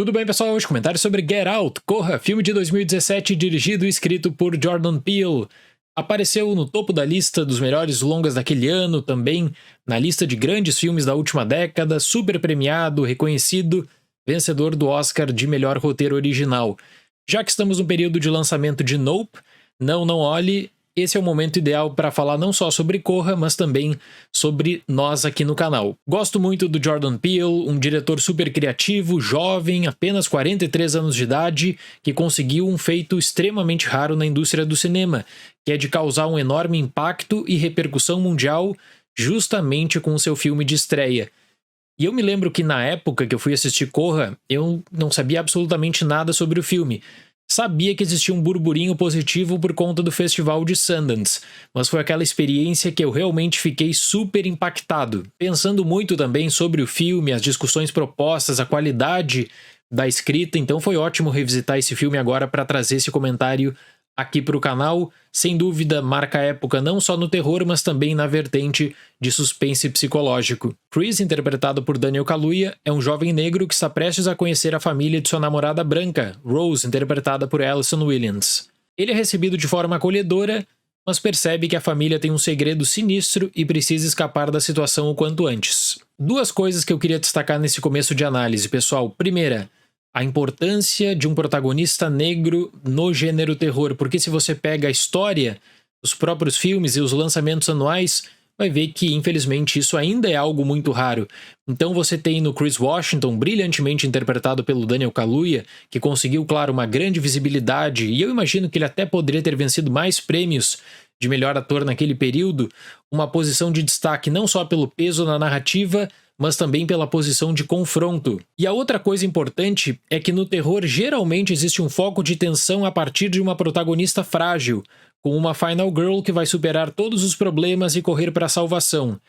Tudo bem, pessoal? Hoje comentário sobre Get Out, Corra, filme de 2017 dirigido e escrito por Jordan Peele. Apareceu no topo da lista dos melhores longas daquele ano, também na lista de grandes filmes da última década, super premiado, reconhecido, vencedor do Oscar de melhor roteiro original. Já que estamos no período de lançamento de Nope, Não Olhe, esse é o momento ideal para falar não só sobre Corra, mas também sobre nós aqui no canal. Gosto muito do Jordan Peele, um diretor super criativo, jovem, apenas 43 anos de idade, que conseguiu um feito extremamente raro na indústria do cinema, que é de causar um enorme impacto e repercussão mundial justamente com o seu filme de estreia. E eu me lembro que na época que eu fui assistir Corra, eu não sabia absolutamente nada sobre o filme. Sabia que existia um burburinho positivo por conta do Festival de Sundance, mas foi aquela experiência que eu realmente fiquei super impactado. Pensando muito também sobre o filme, as discussões propostas, a qualidade da escrita, então foi ótimo revisitar esse filme agora para trazer esse comentário aqui para o canal. Sem dúvida, marca época não só no terror, mas também na vertente de suspense psicológico. Chris, interpretado por Daniel Kaluuya, é um jovem negro que está prestes a conhecer a família de sua namorada branca, Rose, interpretada por Allison Williams. Ele é recebido de forma acolhedora, mas percebe que a família tem um segredo sinistro e precisa escapar da situação o quanto antes. Duas coisas que eu queria destacar nesse começo de análise, pessoal. Primeira, a importância de um protagonista negro no gênero terror, porque se você pega a história, os próprios filmes e os lançamentos anuais, vai ver que, infelizmente, isso ainda é algo muito raro. Então você tem no Chris Washington, brilhantemente interpretado pelo Daniel Kaluuya, que conseguiu, claro, uma grande visibilidade, e eu imagino que ele até poderia ter vencido mais prêmios de melhor ator naquele período, uma posição de destaque não só pelo peso na narrativa, mas também pela posição de confronto. E a outra coisa importante é que no terror geralmente existe um foco de tensão a partir de uma protagonista frágil, com uma final girl que vai superar todos os problemas e correr para a salvação.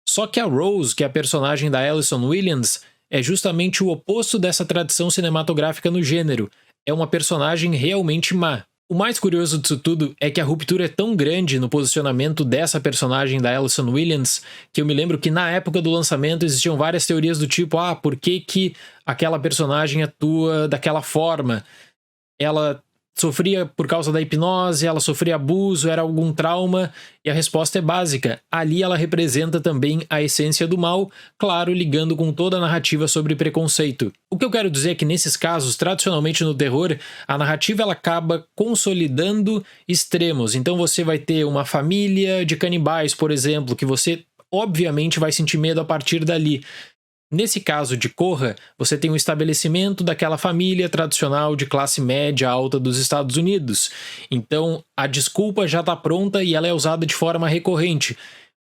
Só que a Rose, que é a personagem da Allison Williams, é justamente o oposto dessa tradição cinematográfica no gênero. É uma personagem realmente má. O mais curioso disso tudo é que a ruptura é tão grande no posicionamento dessa personagem da Allison Williams, que eu me lembro que na época do lançamento existiam várias teorias do tipo, por que aquela personagem atua daquela forma? Ela sofria por causa da hipnose, ela sofria abuso, era algum trauma? E a resposta é básica. Ali ela representa também a essência do mal, claro, ligando com toda a narrativa sobre preconceito. O que eu quero dizer é que nesses casos, tradicionalmente no terror, a narrativa ela acaba consolidando extremos. Então você vai ter uma família de canibais, por exemplo, que você obviamente vai sentir medo a partir dali. Nesse caso de Corra, você tem um estabelecimento daquela família tradicional de classe média alta dos Estados Unidos. Então, a desculpa já está pronta e ela é usada de forma recorrente.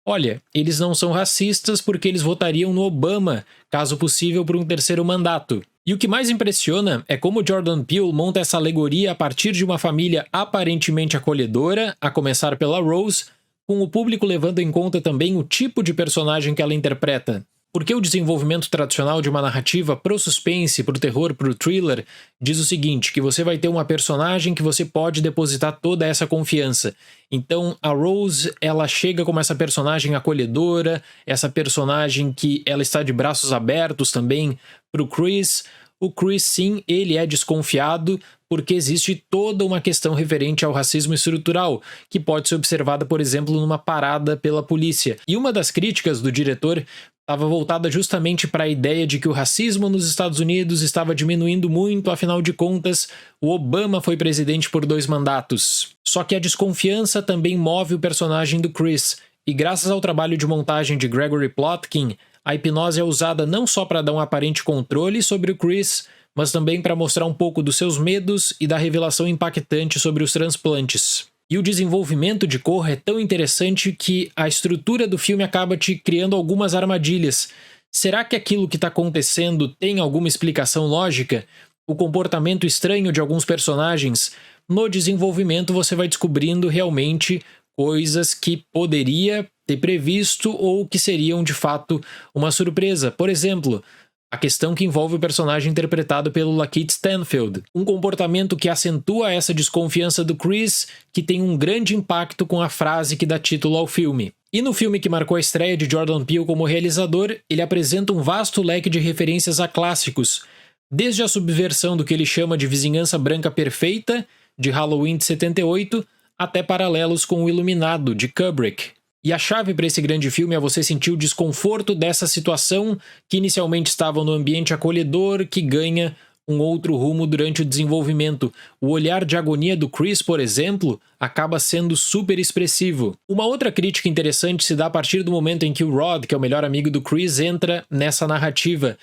Olha, eles não são racistas porque eles votariam no Obama, caso possível, por um terceiro mandato. E o que mais impressiona é como Jordan Peele monta essa alegoria a partir de uma família aparentemente acolhedora, a começar pela Rose, com o público levando em conta também o tipo de personagem que ela interpreta. Porque o desenvolvimento tradicional de uma narrativa pro suspense, pro terror, pro thriller, diz o seguinte, que você vai ter uma personagem que você pode depositar toda essa confiança. Então, a Rose, ela chega como essa personagem acolhedora, essa personagem que ela está de braços abertos também pro Chris. O Chris, sim, ele é desconfiado porque existe toda uma questão referente ao racismo estrutural, que pode ser observada, por exemplo, numa parada pela polícia. E uma das críticas do diretor estava voltada justamente para a ideia de que o racismo nos Estados Unidos estava diminuindo muito, afinal de contas, o Obama foi presidente por 2 mandatos. Só que a desconfiança também move o personagem do Chris, e graças ao trabalho de montagem de Gregory Plotkin, a hipnose é usada não só para dar um aparente controle sobre o Chris, mas também para mostrar um pouco dos seus medos e da revelação impactante sobre os transplantes. E o desenvolvimento de Corra é tão interessante que a estrutura do filme acaba te criando algumas armadilhas. Será que aquilo que está acontecendo tem alguma explicação lógica? O comportamento estranho de alguns personagens? No desenvolvimento você vai descobrindo realmente coisas que poderia ter previsto ou que seriam de fato uma surpresa. Por exemplo, a questão que envolve o personagem interpretado pelo Lakeith Stanfield. Um comportamento que acentua essa desconfiança do Chris, que tem um grande impacto com a frase que dá título ao filme. E no filme que marcou a estreia de Jordan Peele como realizador, ele apresenta um vasto leque de referências a clássicos, Desde a subversão do que ele chama de Vizinhança Branca Perfeita, de Halloween de 78, até paralelos com O Iluminado, de Kubrick. E a chave para esse grande filme é você sentir o desconforto dessa situação que inicialmente estava no ambiente acolhedor, que ganha um outro rumo durante o desenvolvimento. O olhar de agonia do Chris, por exemplo, acaba sendo super expressivo. Uma outra crítica interessante se dá a partir do momento em que o Rod, que é o melhor amigo do Chris, entra nessa narrativa.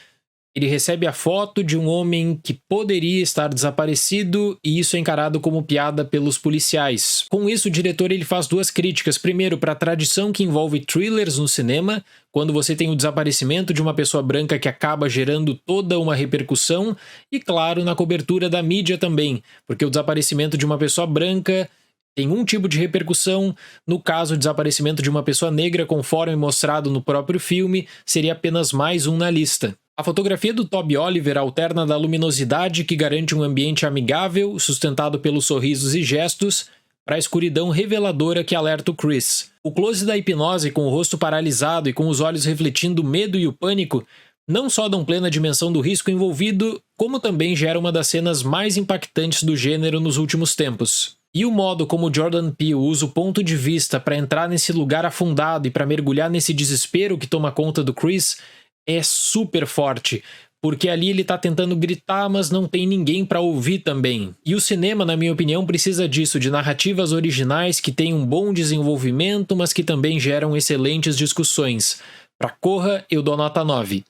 Ele recebe a foto de um homem que poderia estar desaparecido e isso é encarado como piada pelos policiais. Com isso, o diretor ele faz duas críticas. Primeiro, para a tradição que envolve thrillers no cinema, quando você tem o desaparecimento de uma pessoa branca que acaba gerando toda uma repercussão, e claro, na cobertura da mídia também, porque o desaparecimento de uma pessoa branca tem um tipo de repercussão, no caso, o desaparecimento de uma pessoa negra, conforme mostrado no próprio filme, seria apenas mais um na lista. A fotografia do Toby Oliver alterna da luminosidade que garante um ambiente amigável, sustentado pelos sorrisos e gestos, para a escuridão reveladora que alerta o Chris. O close da hipnose com o rosto paralisado e com os olhos refletindo o medo e o pânico não só dão plena dimensão do risco envolvido, como também gera uma das cenas mais impactantes do gênero nos últimos tempos. E o modo como Jordan Peele usa o ponto de vista para entrar nesse lugar afundado e para mergulhar nesse desespero que toma conta do Chris é super forte, porque ali ele tá tentando gritar, mas não tem ninguém para ouvir também. E o cinema, na minha opinião, precisa disso, de narrativas originais que têm um bom desenvolvimento, mas que também geram excelentes discussões. Pra Corra, eu dou nota 9.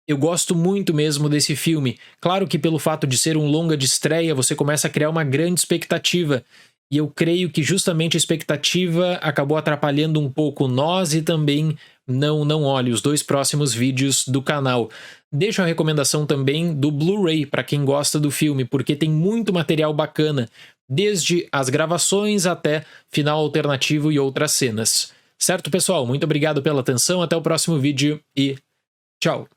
Eu gosto muito mesmo desse filme. Claro que pelo fato de ser um longa de estreia, você começa a criar uma grande expectativa. E eu creio que justamente a expectativa acabou atrapalhando um pouco nós e também não olhe os dois próximos vídeos do canal. Deixo a recomendação também do Blu-ray para quem gosta do filme, porque tem muito material bacana, desde as gravações até final alternativo e outras cenas. Certo, pessoal? Muito obrigado pela atenção, até o próximo vídeo e tchau!